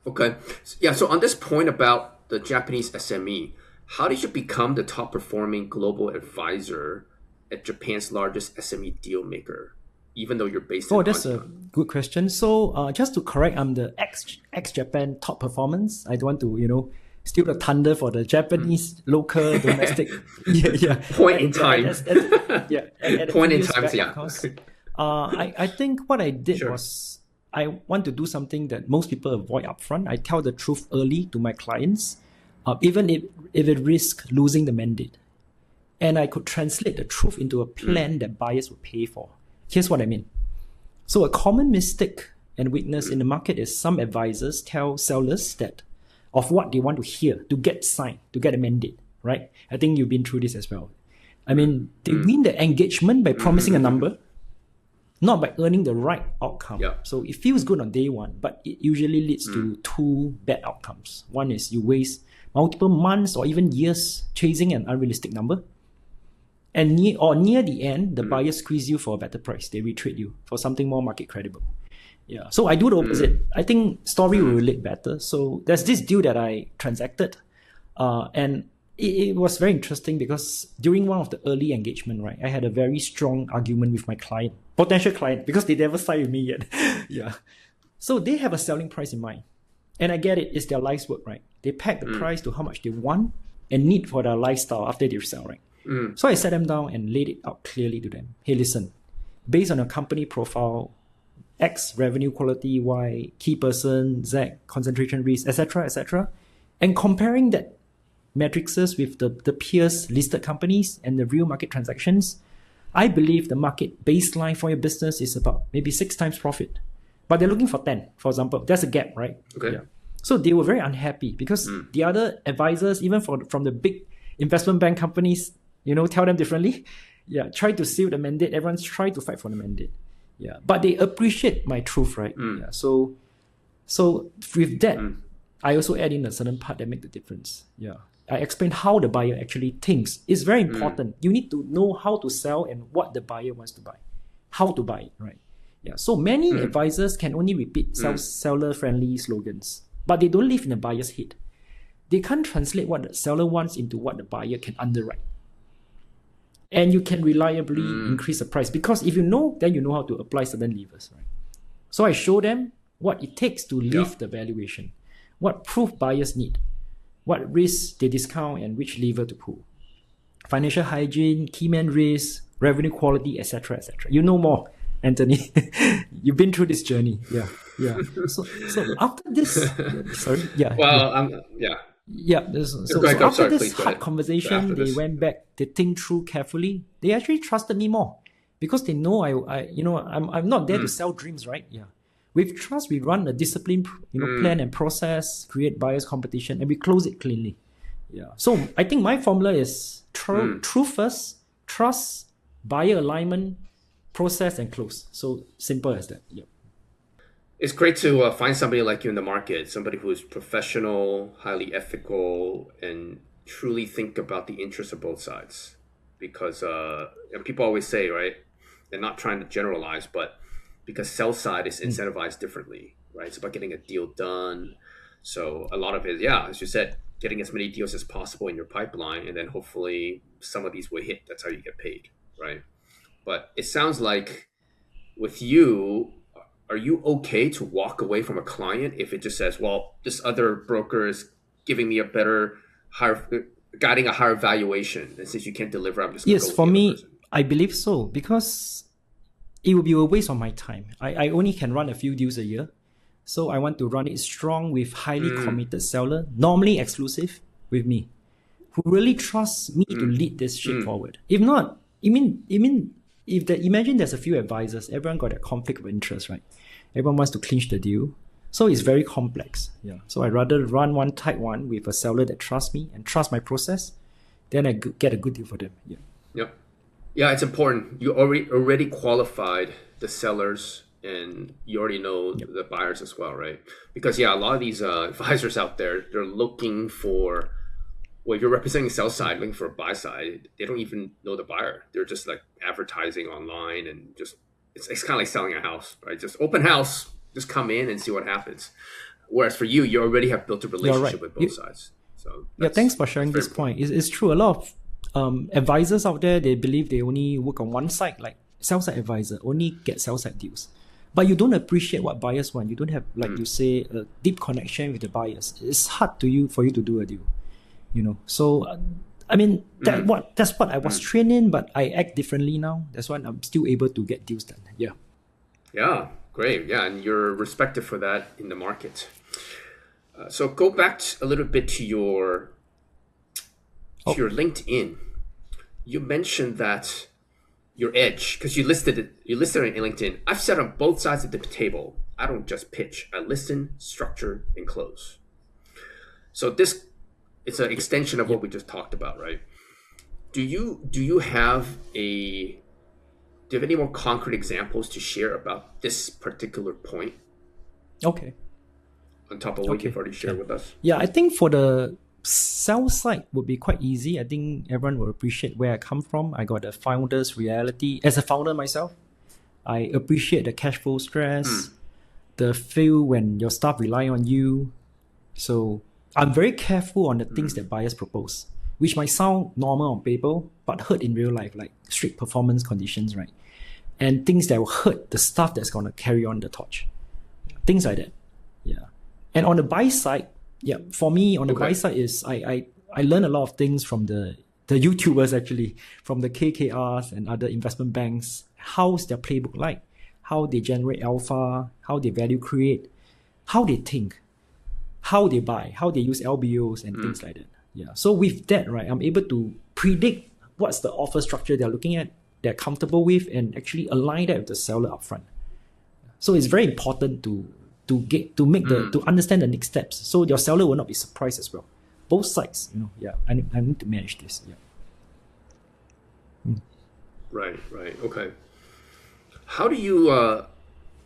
Okay. Yeah. So on this point about the Japanese SME, how did you become the top performing global advisor at Japan's largest SME deal maker, even though you're based in Oh, that's a ASEAN? good question. So, just to correct, I'm the ex Japan top performance. I don't want to, steal the thunder for the Japanese local domestic. Yeah, yeah, Point in yeah. time. At a few Point in years times. back, of Yeah. course. I think what I did Sure. was I want to do something that most people avoid upfront. I tell the truth early to my clients, even if it risks losing the mandate, and I could translate the truth into a Mm, plan that buyers would pay for. Here's what I mean. So a common mistake and weakness in the market is some advisors tell sellers that of what they want to hear to get signed, to get a mandate, right? I think you've been through this as well. I mean, they mm, win the engagement by promising a mm. number, not by earning the right outcome. Yeah. So it feels good on day one, but it usually leads Mm, to two bad outcomes. One is you waste multiple months or even years chasing an unrealistic number. And near the end, the mm, buyers squeeze you for a better price. They retreat you for something more market credible. Yeah. So I do the mm, opposite. I think story will mm, relate better. So there's this deal that I transacted, and it was very interesting because during one of the early engagement, right, I had a very strong argument with my client, potential client, because they never signed with me yet. Yeah. So they have a selling price in mind, and I get it. It's their life's work, right? They peg the mm, price to how much they want and need for their lifestyle after they sell, right? mm, So I sat them down and laid it out clearly to them. Hey, listen, based on your company profile, X revenue quality, Y key person, Z concentration risk, etc., etc., and comparing that matrices with the peers listed companies and the real market transactions, I believe the market baseline for your business is about maybe 6 times profit. But they're looking for 10, for example. There's a gap, right? okay. Yeah. So they were very unhappy because Mm, the other advisors, even from the big investment bank companies, tell them differently. Yeah, try to seal the mandate. Everyone's trying to fight for the mandate. Yeah, but they appreciate my truth, right? mm, Yeah. So with that, mm, I also add in a certain part that make the difference. Yeah. I explain how the buyer actually thinks. It's very mm, important. You need to know how to sell and what the buyer wants to buy, how to buy it, right? Yeah. So many mm, advisors can only repeat mm, seller-friendly slogans, but they don't live in the buyer's head. They can't translate what the seller wants into what the buyer can underwrite. And you can reliably mm. increase the price because if you know, then you know how to apply certain levers, right? So I show them what it takes to Yeah. lift the valuation, what proof buyers need, what risks they discount, and which lever to pull. Financial hygiene, key man risk, revenue quality, etc., etc. You know more, Anthony. You've been through this journey. Yeah, yeah. So after this, sorry, yeah, yeah. Well, yeah. Yeah, Go ahead. so Go. after Sorry. this Please go hard ahead. So conversation, after they this. went back, they think through carefully. They actually trusted me more because they know I'm not there to Mm, sell dreams, right? Yeah, with trust, we run a disciplined, mm, plan and process, create buyers competition, and we close it cleanly. Yeah. So I think my formula is mm. truth first, trust, buyer alignment, process, and close. So simple as that. Yeah. It's great to find somebody like you in the market, somebody who is professional, highly ethical, and truly think about the interests of both sides. Because and people always say, right, they're not trying to generalize, but because sell side is Mm. incentivized differently, right? It's about getting a deal done. So a lot of it, yeah, as you said, getting as many deals as possible in your pipeline, and then hopefully some of these will hit. That's how you get paid, right? But it sounds like with you, are you okay to walk away from a client if it just says, well, this other broker is giving me a better, higher, guiding a higher valuation, and since you can't deliver, I'm just going to go Yes, with for the other me, person? I believe so because it would be a waste of my time. I only can run a few deals a year. So I want to run it strong with highly Mm, committed seller, normally exclusive with me, who really trusts me to mm, lead this ship mm, forward. If not, you mean if imagine there's a few advisors, everyone got a conflict of interest, right? Everyone wants to clinch the deal. So it's very complex. Yeah. So I'd rather run one tight one with a seller that trusts me and trusts my process, then I get a good deal for them. Yeah. yep. Yeah, it's important. You already qualified the sellers, and you already know Yep. the buyers as well, right? Because yeah, a lot of these advisors out there, they're looking for, well, if you're representing sell side, looking for a buy side, they don't even know the buyer. They're just like advertising online and just it's kind of like selling a house, right? Just open house, just come in and see what happens. Whereas for you, you already have built a You're right. relationship with both sides. So Yeah, thanks for sharing very this point. It's true. A lot of advisors out there, they believe they only work on one side, like sell side advisor, only get sell side deals. But you don't appreciate what buyers want. You don't have, like you say, a deep connection with the buyers. It's hard for you to do a deal, So, I mean, that's what I was trained in, but I act differently now. That's why I'm still able to get deals done. Yeah. Yeah, great. Yeah, and you're respected for that in the market. So go back a little bit to your LinkedIn. You mentioned that your edge, because you listed it in LinkedIn. I've sat on both sides of the table. I don't just pitch. I listen, structure, and close. So it's an extension of what we just talked about, right? Do you have any more concrete examples to share about this particular point? Okay. On top of what you've already shared with us? Yeah, I think for the sell side would be quite easy. I think everyone will appreciate where I come from. I got a founder's reality. As a founder myself, I appreciate the cash flow stress, the feel when your staff rely on you. So I'm very careful on the things that buyers propose, which might sound normal on paper, but hurt in real life, like strict performance conditions, right? And things that will hurt the staff that's going to carry on the torch. Things like that. Yeah. And on the buy side, for me, on the buy side is I learn a lot of things from the YouTubers, actually, from the KKRs and other investment banks. How's their playbook like? How they generate alpha, how they value create, how they think, how they buy, how they use LBOs and things like that. Yeah. So with that, right, I'm able to predict what's the offer structure they're looking at, they're comfortable with, and actually align that with the seller upfront. So it's very important to understand the next steps, so your seller will not be surprised as well. Both sides, I need to manage this. Right. Okay. How do you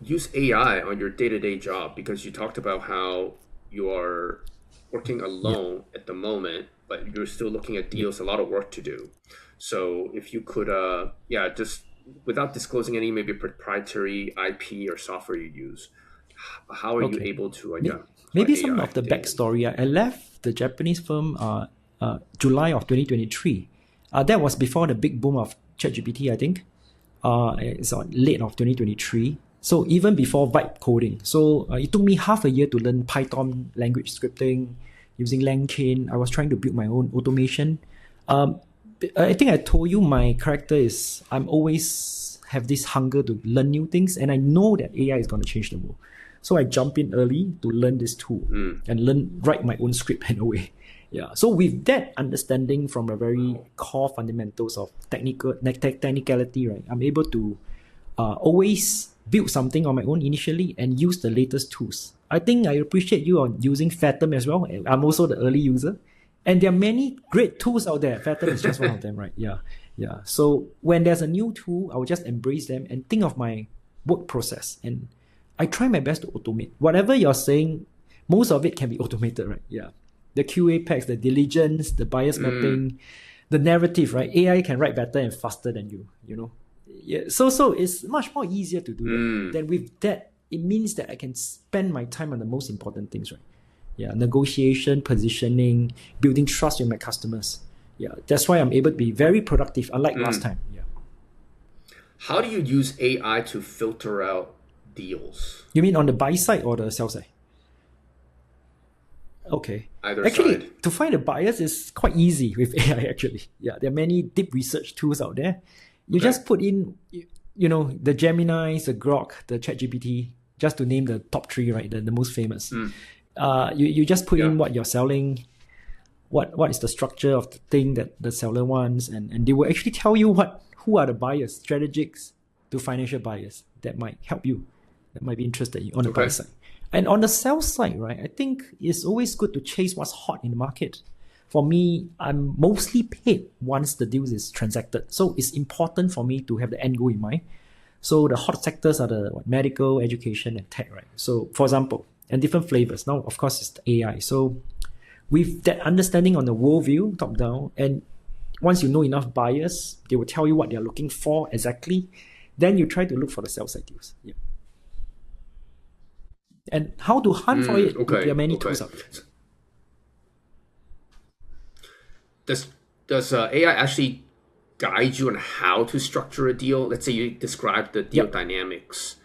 use AI on your day-to-day job? Because you talked about how you are working alone at the moment, but you're still looking at deals, a lot of work to do. So if you could, just without disclosing any maybe proprietary IP or software you use, how are you able to maybe some of the backstory? I left the Japanese firm July of 2023. That was before the big boom of ChatGPT, I think. It's late of 2023. So even before vibe coding. So it took me half a year to learn Python language scripting using LangChain. I was trying to build my own automation. I think I told you my character is I'm always have this hunger to learn new things, and I know that AI is going to change the world. So I jump in early to learn this tool and write my own script in a way. Yeah. So with that understanding from the very core fundamentals of technicality, right, I'm able to always build something on my own initially and use the latest tools. I think I appreciate you on using Fathom as well. I'm also the early user. And there are many great tools out there. Fathom is just one of them, right? Yeah. So when there's a new tool, I will just embrace them and think of my work process. And I try my best to automate. Whatever you're saying, most of it can be automated, right? Yeah. The QA packs, the diligence, the bias mapping, the narrative, right? AI can write better and faster than you, Yeah. So it's much more easier to do that. Then with that, it means that I can spend my time on the most important things, right? Yeah. Negotiation, positioning, building trust with my customers. Yeah. That's why I'm able to be very productive, unlike last time. Yeah. How do you use AI to filter out deals? You mean on the buy side or the sell side? Okay. Either side. To find the buyers is quite easy with AI, actually. Yeah, there are many deep research tools out there. You just put in, the Gemini, the Grok, the ChatGPT, just to name the top three, right? The most famous. You just put in what you're selling, what is the structure of the thing that the seller wants, and they will actually tell you who are the buyers, strategics to financial buyers that might help you, that might be interested in on the buy side. And on the sell side, right, I think it's always good to chase what's hot in the market. For me, I'm mostly paid once the deal is transacted. So it's important for me to have the end goal in mind. So the hot sectors are the medical, education, and tech, right? So for example, and different flavors. Now, of course, it's the AI. So with that understanding on the worldview, top down, and once you know enough buyers, they will tell you what they're looking for exactly. Then you try to look for the sell side deals. Yeah. And how to hunt for it? Okay. There are many Okay. tools out there. Does AI actually guide you on how to structure a deal? Let's say you describe the deal Yep. dynamics,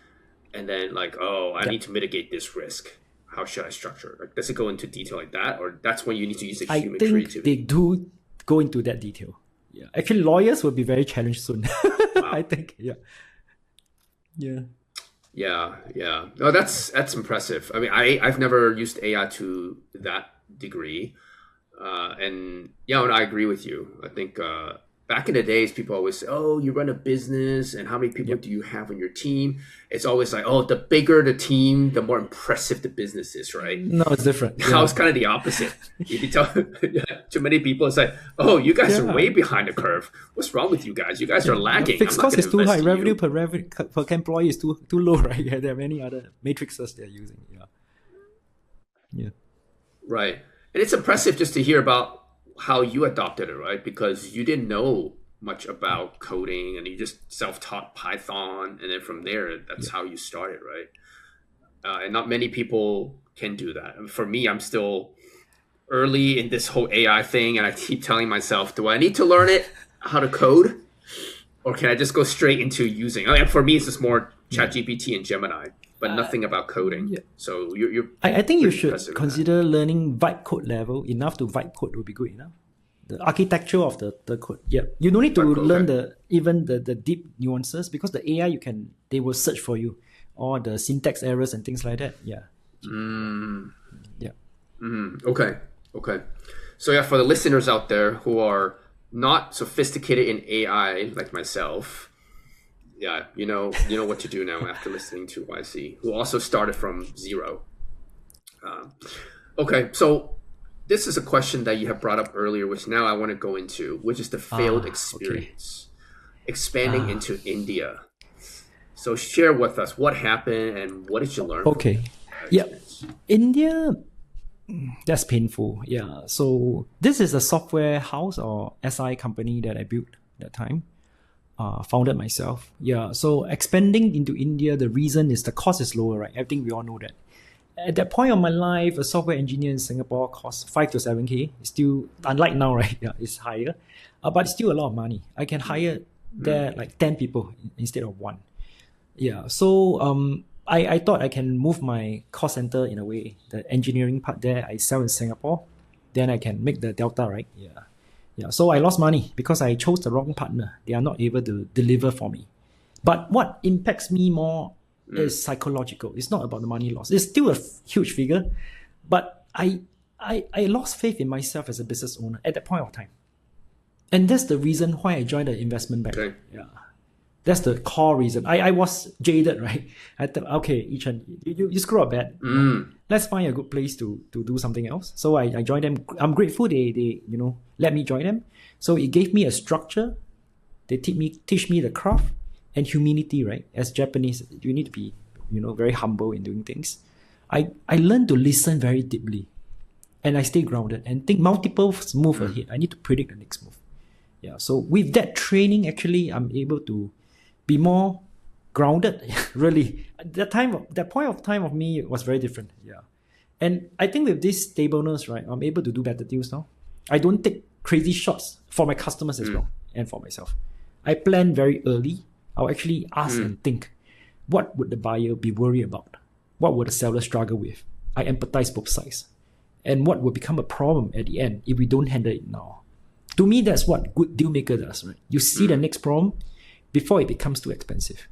and then like, oh, I Yep. need to mitigate this risk. How should I structure it? Like, does it go into detail like that, or that's when you need to use the I human think creativity? they do go into that detail. Yeah. Actually, lawyers will be very challenged soon. I Wow. think. Yeah. Yeah. Yeah, yeah. No, that's impressive. I mean, I've never used AI to that degree, and yeah, and I agree with you. I think back in the days, people always say, "Oh, you run a business, and how many people Yep. do you have on your team?" It's always like, "Oh, the bigger the team, the more impressive the business is," right? No, it's different. Now it's Yeah. kind of the opposite. If you tell too many people, it's like, "Oh, you guys are Yeah. way behind the curve. What's wrong with you guys? You guys are Yeah. Your lagging. I'm fixed not cost going to is too high. invest in Revenue you." per employee is too low, right? Yeah, there are many other matrices they're using. Yeah. Yeah. Right. And it's impressive just to hear about how you adopted it, right? Because you didn't know much about coding and you just self-taught Python. And then from there, that's Yeah. how you started, right? And not many people can do that. And for me, I'm still early in this whole AI thing. And I keep telling myself, do I need to learn it, how to code? Or can I just go straight into using? I mean, for me, it's just more Yeah. ChatGPT and Gemini, but nothing about coding. Yeah. So you're I think you pretty should impressive in that. consider learning vibe code level. Enough to vibe code will be good enough. The architecture of the code. Yeah. You don't need to Vibe code, learn okay. the deep nuances because the AI they will search for you. Or the syntax errors and things like that. Yeah. Yeah. Okay. Okay. So yeah, for the listeners out there who are not sophisticated in AI like myself, yeah, you know what to do now after listening to YC, who also started from zero. Okay, so this is a question that you have brought up earlier, which now I want to go into, which is the failed Okay. experience, expanding into India. So share with us what happened and what did you learn from Okay. that Yeah. experience? India, that's painful. Yeah. So this is a software house or SI company that I built that time. Founded myself. Yeah. So expanding into India, the reason is the cost is lower, right? I think we all know that. At that point of my life, a software engineer in Singapore costs 5 to 7K. It's still, unlike now, right? Yeah, it's higher, but it's still a lot of money. I can hire there like 10 people instead of one. Yeah, so I thought I can move my cost center in a way. The engineering part there, I sell in Singapore, then I can make the delta, right? Yeah, yeah. So I lost money because I chose the wrong partner. They are not able to deliver for me. But what impacts me more is psychological. It's not about the money loss. It's still a huge figure, but I lost faith in myself as a business owner at that point of time. And that's the reason why I joined the investment bank. Okay. Yeah. That's the core reason. I was jaded, right? I thought, okay, Yichen, you screw up bad. Let's find a good place to do something else. So I joined them. I'm grateful they let me join them. So it gave me a structure. They teach me the craft and humility, right? As Japanese, you need to be, very humble in doing things. I learned to listen very deeply. And I stay grounded and think multiple moves ahead. I need to predict the next move. Yeah. So with that training, actually, I'm able to be more grounded. Really, that point of time of me was very different. Yeah, and I think with this stableness, right, I'm able to do better deals now. I don't take crazy shots for my customers as well and for myself. I plan very early. I'll actually ask and think, what would the buyer be worried about? What would the seller struggle with? I empathize both sides, and what will become a problem at the end if we don't handle it now. To me, that's what good deal maker does, right? You see the next problem before it becomes too expensive.